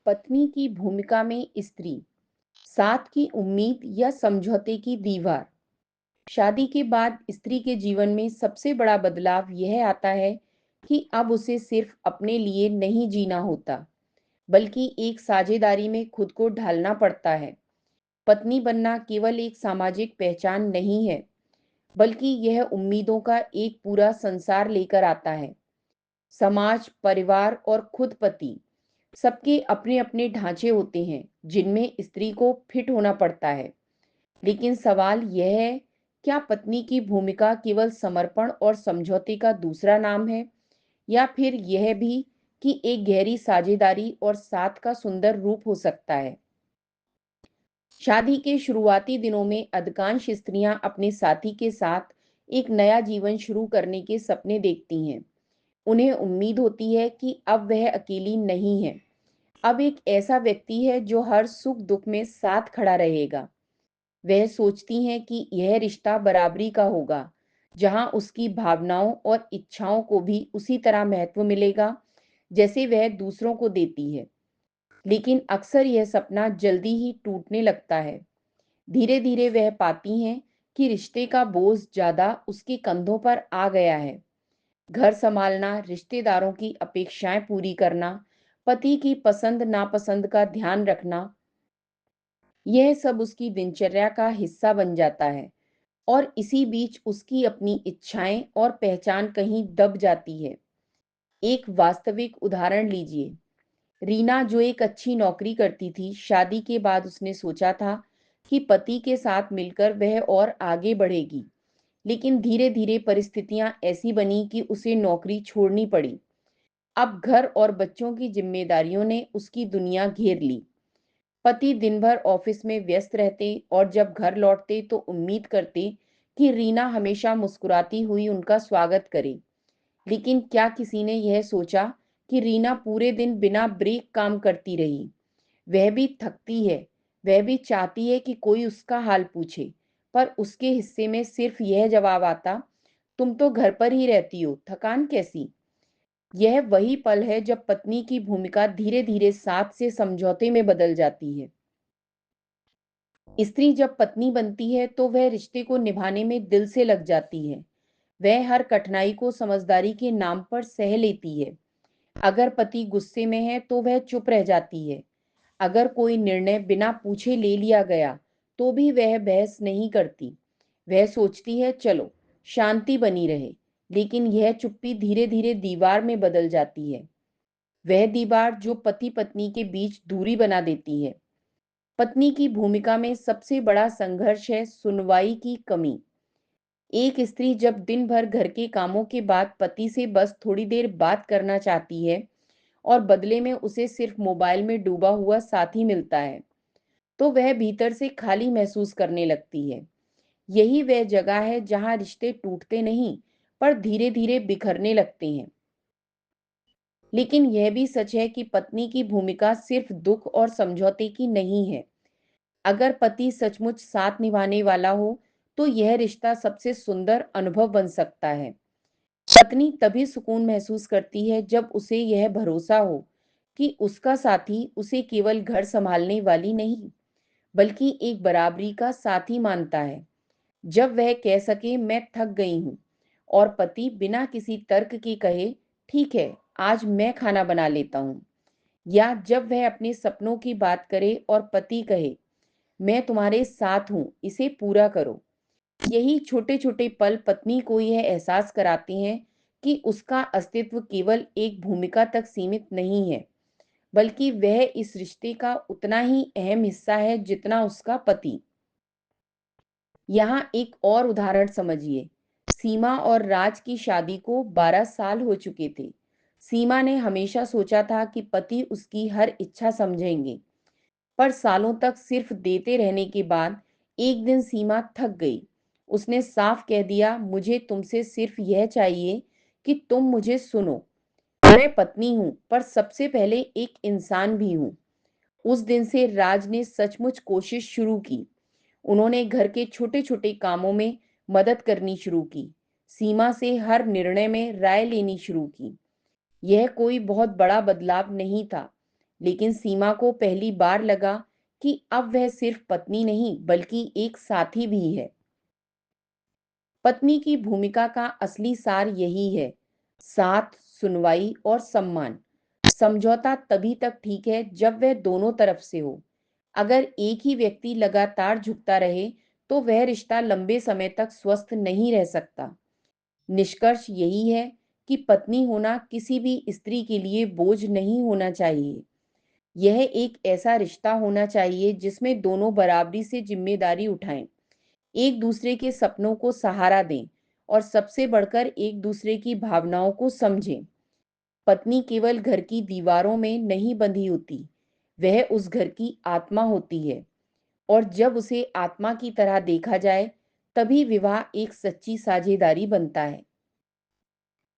पत्नी की भूमिका में स्त्री, साथ की उम्मीद या समझौते की दीवार। शादी के बाद स्त्री के जीवन में सबसे बड़ा बदलाव यह आता है कि अब उसे सिर्फ अपने लिए नहीं जीना होता, बल्कि एक साझेदारी में खुद को ढालना पड़ता है। पत्नी बनना केवल एक सामाजिक पहचान नहीं है, बल्कि यह उम्मीदों का एक पूरा संसार लेकर आता है। समाज, परिवार और खुद पति, सबके अपने अपने ढांचे होते हैं जिनमें स्त्री को फिट होना पड़ता है। लेकिन सवाल यह है, क्या पत्नी की भूमिका केवल समर्पण और समझौते का दूसरा नाम है, या फिर यह भी कि एक गहरी साझेदारी और साथ का सुंदर रूप हो सकता है। शादी के शुरुआती दिनों में अधिकांश स्त्रियां अपने साथी के साथ एक नया जीवन शुरू करने के सपने देखती हैं। उन्हें उम्मीद होती है कि अब वह अकेली नहीं है। अब एक ऐसा व्यक्ति है जो हर सुख दुख में साथ खड़ा रहेगा। वह सोचती हैं कि यह रिश्ता बराबरी का होगा, जहां उसकी भावनाओं और इच्छाओं को भी उसी तरह महत्व मिलेगा जैसे वह दूसरों को देती है। लेकिन अक्सर यह सपना जल्दी ही टूटने लगता है। धीरे धीरे वह पाती हैं कि रिश्ते का बोझ ज्यादा उसके कंधों पर आ गया है। घर संभालना, रिश्तेदारों की अपेक्षाएं पूरी करना, पति की पसंद नापसंद का ध्यान रखना, यह सब उसकी दिनचर्या का हिस्सा बन जाता है। और इसी बीच उसकी अपनी इच्छाएं और पहचान कहीं दब जाती है। एक वास्तविक उदाहरण लीजिए। रीना, जो एक अच्छी नौकरी करती थी, शादी के बाद उसने सोचा था कि पति के साथ मिलकर वह और आगे बढ़ेगी। लेकिन धीरे धीरे परिस्थितियां ऐसी बनी कि उसे नौकरी छोड़नी पड़ी। अब घर और बच्चों की जिम्मेदारियों ने उसकी दुनिया घेर ली। पति दिन भर ऑफिस में व्यस्त रहते और जब घर लौटते तो उम्मीद करते कि रीना हमेशा मुस्कुराती हुई उनका स्वागत करे। लेकिन क्या किसी ने यह सोचा कि रीना पूरे दिन बिना ब्रेक काम करती रही? वह भी थकती है, वह भी चाहती है कि कोई उसका हाल पूछे, पर उसके हिस्से में सिर्फ यह जवाब आता, तुम तो घर पर ही रहती हो, थकान कैसी? यह वही पल है जब पत्नी की भूमिका धीरे धीरे साथ से समझौते में बदल जाती है। स्त्री जब पत्नी बनती है तो वह रिश्ते को निभाने में दिल से लग जाती है। वह हर कठिनाई को समझदारी के नाम पर सह लेती है। अगर पति गुस्से में है तो वह चुप रह जाती है। अगर कोई निर्णय बिना पूछे ले लिया गया तो भी वह बहस नहीं करती। वह सोचती है, चलो शांति बनी रहे। लेकिन यह चुप्पी धीरे धीरे दीवार में बदल जाती है। वह दीवार जो पति पत्नी के बीच दूरी बना देती है। पत्नी की भूमिका में सबसे बड़ा संघर्ष है सुनवाई की कमी। एक स्त्री जब दिन भर घर के कामों के बाद पति से बस थोड़ी देर बात करना चाहती है और बदले में उसे सिर्फ मोबाइल में डूबा हुआ साथी मिलता है, तो वह भीतर से खाली महसूस करने लगती है। यही वह जगह है जहां रिश्ते टूटते नहीं, पर धीरे धीरे बिखरने लगते हैं। लेकिन यह भी सच है कि पत्नी की भूमिका सिर्फ दुख और समझौते की नहीं है। अगर पति सचमुच साथ निभाने वाला हो तो यह रिश्ता सबसे सुंदर अनुभव बन सकता है। पत्नी तभी सुकून महसूस करती है जब उसे यह भरोसा हो कि उसका साथी उसे केवल घर संभालने वाली नहीं, बल्कि एक बराबरी का साथी मानता है। जब वह कह सके, मैं थक गई हूँ, और पति बिना किसी तर्क के कहे, ठीक है, आज मैं खाना बना लेता हूँ। या जब वह अपने सपनों की बात करे और पति कहे, मैं तुम्हारे साथ हूँ, इसे पूरा करो। यही छोटे छोटे पल पत्नी को यह एहसास कराते हैं कि उसका अस्तित्व केवल एक भूमिका तक सीमित नहीं है, बल्कि वह इस रिश्ते का उतना ही अहम हिस्सा है जितना उसका पति। यहाँ एक और उदाहरण समझिए। सीमा और राज की शादी को 12 साल हो चुके थे। सीमा ने हमेशा सोचा था कि पति उसकी हर इच्छा समझेंगे, पर सालों तक सिर्फ देते रहने के बाद एक दिन सीमा थक गई। उसने साफ कह दिया, मुझे तुमसे सिर्फ यह चाहिए कि तुम मुझे सुनो। मैं पत्नी हूं, पर सबसे पहले एक इंसान भी हूं। उस दिन से राज ने सचमुच कोशिश शुरू की। उन्होंने घर के छोटे छोटे कामों में मदद करनी शुरू की, सीमा से हर निर्णय में राय लेनी शुरू की। यह कोई बहुत बड़ा बदलाव नहीं था, लेकिन सीमा को पहली बार लगा कि अब वह सिर्फ पत्नी नहीं बल्कि एक साथी भी है। पत्नी की भूमिका का असली सार यही है, साथ, सुनवाई और सम्मान। समझौता तभी तक ठीक है जब वह दोनों तरफ से हो। अगर एक ही व्यक्ति लगातार झुकता रहे तो वह रिश्ता लंबे समय तक स्वस्थ नहीं रह सकता। निष्कर्ष यही है कि पत्नी होना किसी भी स्त्री के लिए बोझ नहीं होना चाहिए। यह एक ऐसा रिश्ता होना चाहिए जिसमें दोनों बराबरी से जिम्मेदारी उठाएं, एक दूसरे के सपनों को सहारा दें और सबसे बढ़कर एक दूसरे की भावनाओं को समझें। पत्नी केवल घर की दीवारों में नहीं बंधी होती, वह उस घर की आत्मा होती है और जब उसे आत्मा की तरह देखा जाए, तभी विवाह एक सच्ची साझेदारी बनता है।